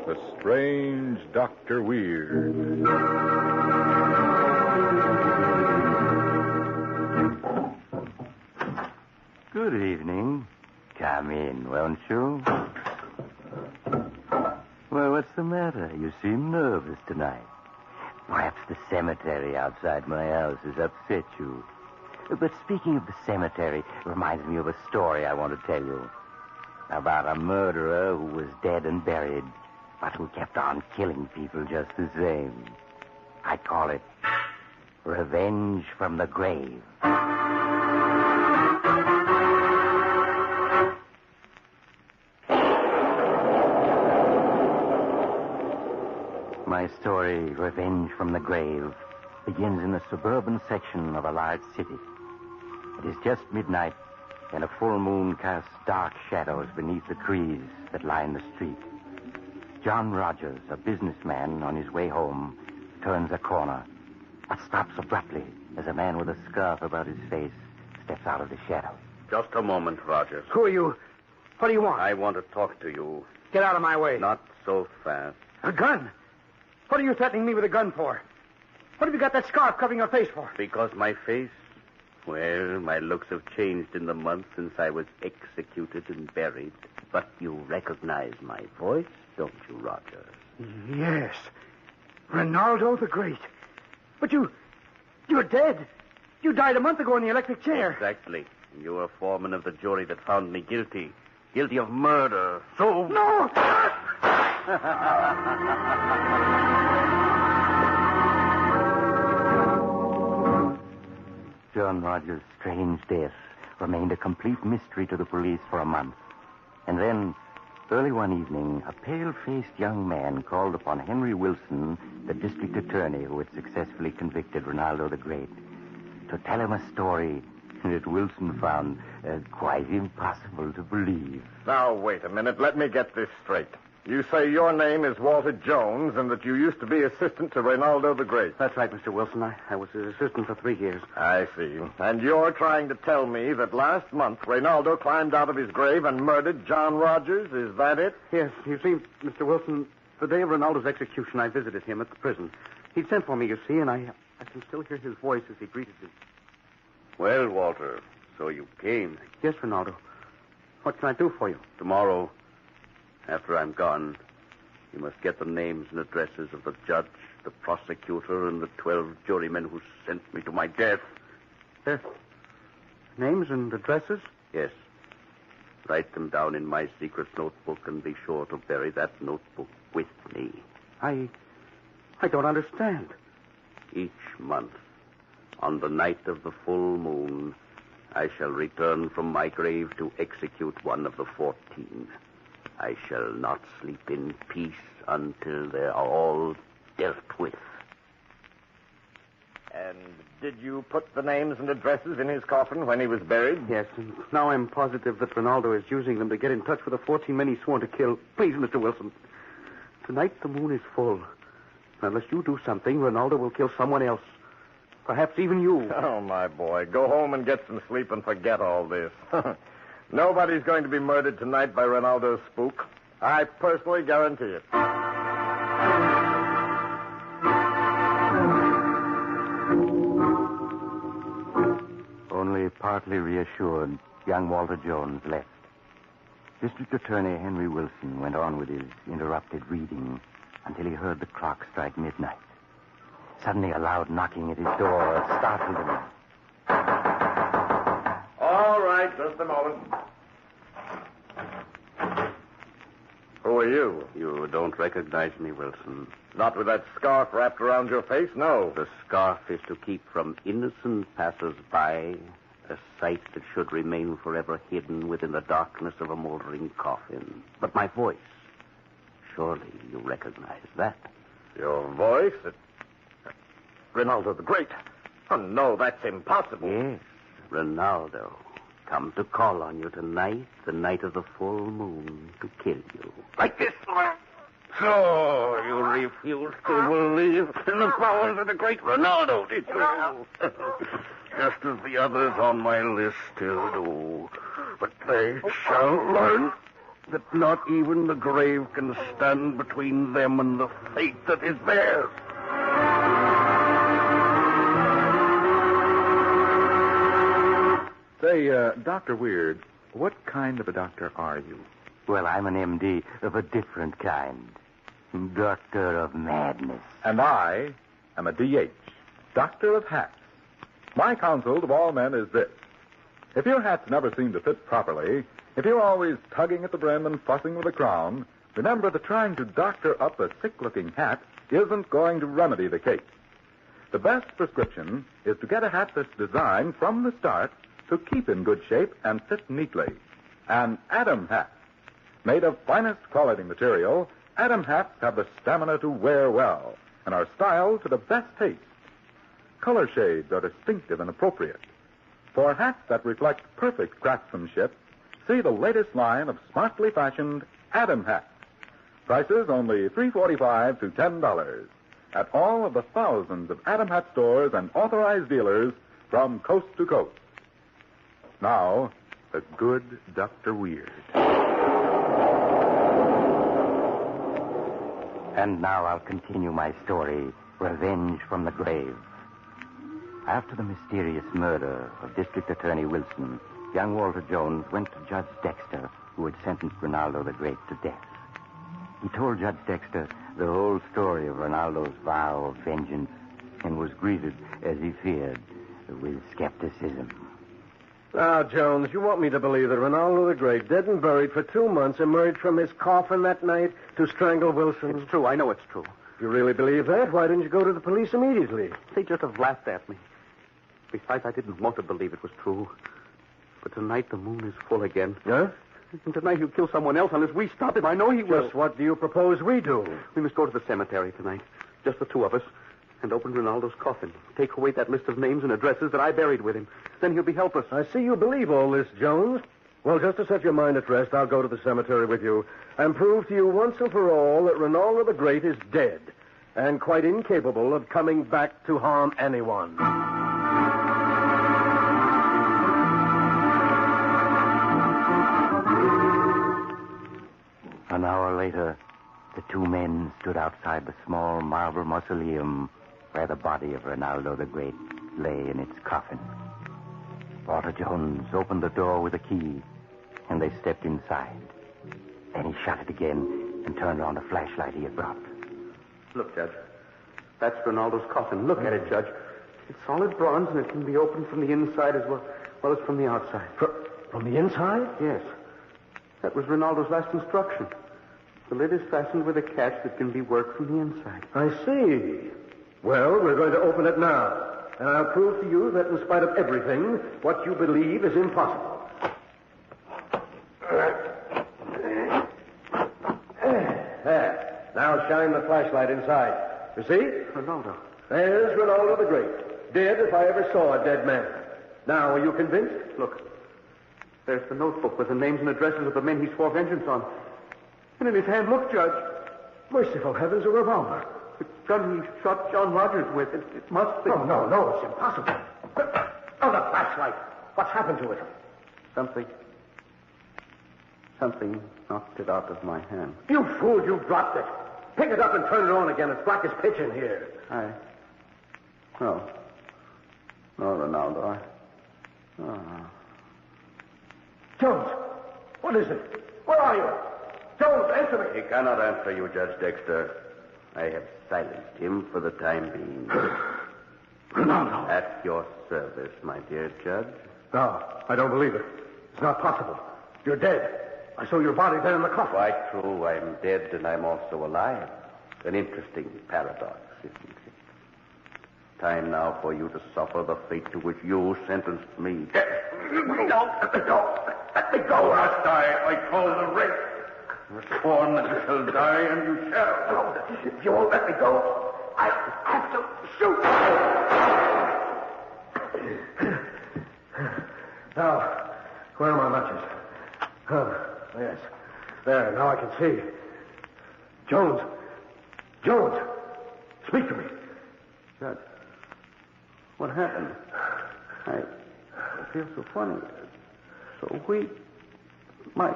The Strange Dr. Weird. Good evening. Come in, won't you? Well, what's the matter? You seem nervous tonight. Perhaps the cemetery outside my house has upset you. But speaking of the cemetery, it reminds me of a story I want to tell you. About a murderer who was dead and buried, but who kept on killing people just the same. I call it Revenge from the Grave. My story, Revenge from the Grave, begins in the suburban section of a large city. It is just midnight, and a full moon casts dark shadows beneath the trees that line the street. John Rogers, a businessman on his way home, turns a corner, but stops abruptly as a man with a scarf about his face steps out of the shadows. Just a moment, Rogers. Who are you? What do you want? I want to talk to you. Get out of my way. Not so fast. A gun? What are you threatening me with a gun for? What have you got that scarf covering your face for? Because my face? Well, my looks have changed in the months since I was executed and buried. But you recognize my voice, don't you, Rogers? Yes. Ronaldo the Great. But you're dead. You died a month ago in the electric chair. Exactly. You were foreman of the jury that found me guilty. Guilty of murder. So... No! John Rogers' strange death remained a complete mystery to the police for a month. And then, early one evening, a pale-faced young man called upon Henry Wilson, the district attorney who had successfully convicted Ronaldo the Great, to tell him a story that Wilson found quite impossible to believe. Now, wait a minute. Let me get this straight. You say your name is Walter Jones and that you used to be assistant to Ronaldo the Great. That's right, Mr. Wilson. I was his assistant for 3 years. I see. And you're trying to tell me that last month Ronaldo climbed out of his grave and murdered John Rogers? Is that it? Yes. You see, Mr. Wilson, the day of Ronaldo's execution, I visited him at the prison. He'd sent for me, you see, and I can still hear his voice as he greeted me. Well, Walter, so you came. Yes, Ronaldo. What can I do for you? Tomorrow, after I'm gone, you must get the names and addresses of the judge, the prosecutor, and the 12 jurymen who sent me to my death. Their names and addresses? Yes. Write them down in my secret notebook and be sure to bury that notebook with me. I don't understand. Each month, on the night of the full moon, I shall return from my grave to execute one of the 14. I shall not sleep in peace until they are all dealt with. And did you put the names and addresses in his coffin when he was buried? Yes, and now I'm positive that Ronaldo is using them to get in touch with the 14 men he sworn to kill. Please, Mr. Wilson. Tonight the moon is full. Unless you do something, Ronaldo will kill someone else. Perhaps even you. Oh, my boy. Go home and get some sleep and forget all this. Nobody's going to be murdered tonight by Ronaldo's spook. I personally guarantee it. Only partly reassured, young Walter Jones left. District Attorney Henry Wilson went on with his interrupted reading until he heard the clock strike midnight. Suddenly, a loud knocking at his door startled him. All right, just a moment. Who are you? You don't recognize me, Wilson. Not with that scarf wrapped around your face, no. The scarf is to keep from innocent passers-by a sight that should remain forever hidden within the darkness of a moldering coffin. But my voice, surely you recognize that. Your voice? Ronaldo the Great. Oh, no, that's impossible. Yes, Ronaldo. Come to call on you tonight, the night of the full moon, to kill you. Like this? So you refuse to believe in the powers of the great Ronaldo, did you? Just as the others on my list still do. But they shall learn that not even the grave can stand between them and the fate that is theirs. Say, Dr. Weird, what kind of a doctor are you? Well, I'm an MD of a different kind. Doctor of Madness. And I am a DH, Doctor of Hats. My counsel to all men is this. If your hats never seem to fit properly, if you're always tugging at the brim and fussing with the crown, remember that trying to doctor up a sick-looking hat isn't going to remedy the case. The best prescription is to get a hat that's designed from the start to keep in good shape and fit neatly. An Adam hat. Made of finest quality material, Adam hats have the stamina to wear well and are styled to the best taste. Color shades are distinctive and appropriate. For hats that reflect perfect craftsmanship, see the latest line of smartly fashioned Adam hats. Prices only $3.45 to $10 at all of the thousands of Adam hat stores and authorized dealers from coast to coast. Now, the good Dr. Weird. And now I'll continue my story, Revenge from the Grave. After the mysterious murder of District Attorney Wilson, young Walter Jones went to Judge Dexter, who had sentenced Ronaldo the Great to death. He told Judge Dexter the whole story of Ronaldo's vow of vengeance and was greeted, as he feared, with skepticism. Now, Jones, you want me to believe that Ronaldo the Great, dead and buried for 2 months, emerged from his coffin that night to strangle Wilson? It's true. I know it's true. If you really believe that, why didn't you go to the police immediately? They just have laughed at me. Besides, I didn't want to believe it was true. But tonight the moon is full again. Huh? And tonight he'll kill someone else unless we stop him. I know he will. Just what do you propose we do? We must go to the cemetery tonight. Just the two of us. And open Ronaldo's coffin. Take away that list of names and addresses that I buried with him. Then he'll be helpless. I see you believe all this, Jones. Well, just to set your mind at rest, I'll go to the cemetery with you and prove to you once and for all that Ronaldo the Great is dead and quite incapable of coming back to harm anyone. An hour later, the two men stood outside the small marble mausoleum where the body of Ronaldo the Great lay in its coffin. Walter Jones opened the door with a key, and they stepped inside. Then he shut it again and turned on the flashlight he had brought. Look, Judge. That's Ronaldo's coffin. Look at it, Judge. It's solid bronze, and it can be opened from the inside as well as from the outside. From the inside? Yes. That was Ronaldo's last instruction. The lid is fastened with a catch that can be worked from the inside. I see. Well, we're going to open it now. And I'll prove to you that in spite of everything, what you believe is impossible. There. Now shine the flashlight inside. You see? Ronaldo. There's Ronaldo the Great. Dead if I ever saw a dead man. Now, are you convinced? Look. There's the notebook with the names and addresses of the men he swore vengeance on. And in his hand, look, Judge. Merciful heavens, a revolver. The gun he shot John Rogers with. It must be. No, it's impossible. Oh, the flashlight. What's happened to it? Something knocked it out of my hand. You fool, you dropped it. Pick it up and turn it on again. It's black as pitch in here. No, Ronaldo. Jones, what is it? Where are you? Jones, answer me. He cannot answer you, Judge Dexter. I have silenced him for the time being. Ronaldo. At your service, my dear Judge. No, I don't believe it. It's not possible. You're dead. I saw your body there in the coffin. Quite true. I'm dead and I'm also alive. An interesting paradox, isn't it? Time now for you to suffer the fate to which you sentenced me. No, let me go. Let me go. You must die. I call the rape. You're sworn that you shall die, and you shall. No, if you won't let me go, I have to shoot. Now, where are my matches? Oh, yes. There, now I can see. Jones, speak to me. Judge, what happened? I feel so funny. So weak. My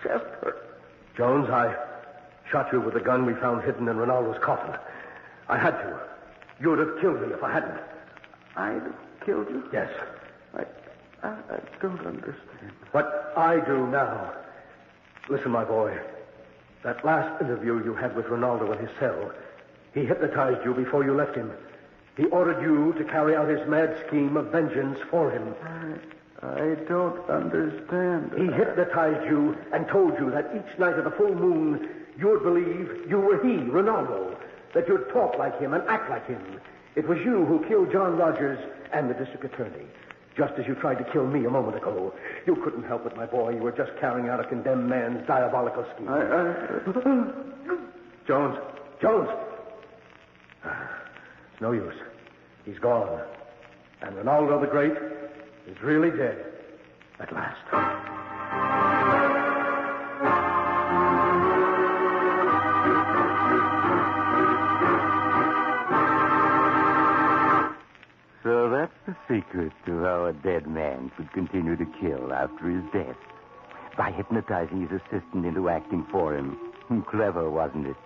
chest hurt. Jones, I shot you with the gun we found hidden in Ronaldo's coffin. I had to. You would have killed me if I hadn't. I'd have killed you? Yes. I don't understand. What I do now. Listen, my boy. That last interview you had with Ronaldo in his cell, he hypnotized you before you left him. He ordered you to carry out his mad scheme of vengeance for him. I don't understand. He hypnotized you and told you that each night of the full moon you would believe you were he, Ronaldo, that you'd talk like him and act like him. It was you who killed John Rogers and the district attorney, just as you tried to kill me a moment ago. You couldn't help it, my boy. You were just carrying out a condemned man's diabolical scheme. Jones! It's no use. He's gone. And Ronaldo the Great is really dead. At last. So that's the secret to how a dead man could continue to kill after his death. By hypnotizing his assistant into acting for him. Clever, wasn't it?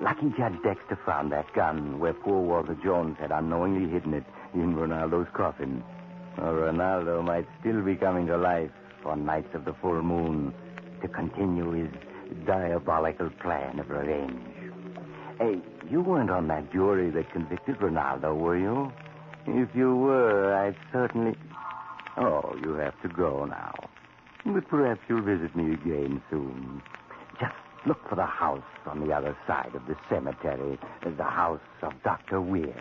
Lucky Judge Dexter found that gun where poor Walter Jones had unknowingly hidden it in Ronaldo's coffin. Or Ronaldo might still be coming to life on nights of the full moon to continue his diabolical plan of revenge. Hey, you weren't on that jury that convicted Ronaldo, were you? If you were, I'd certainly... Oh, you have to go now. But perhaps you'll visit me again soon. Just look for the house on the other side of the cemetery, the house of Dr. Weir.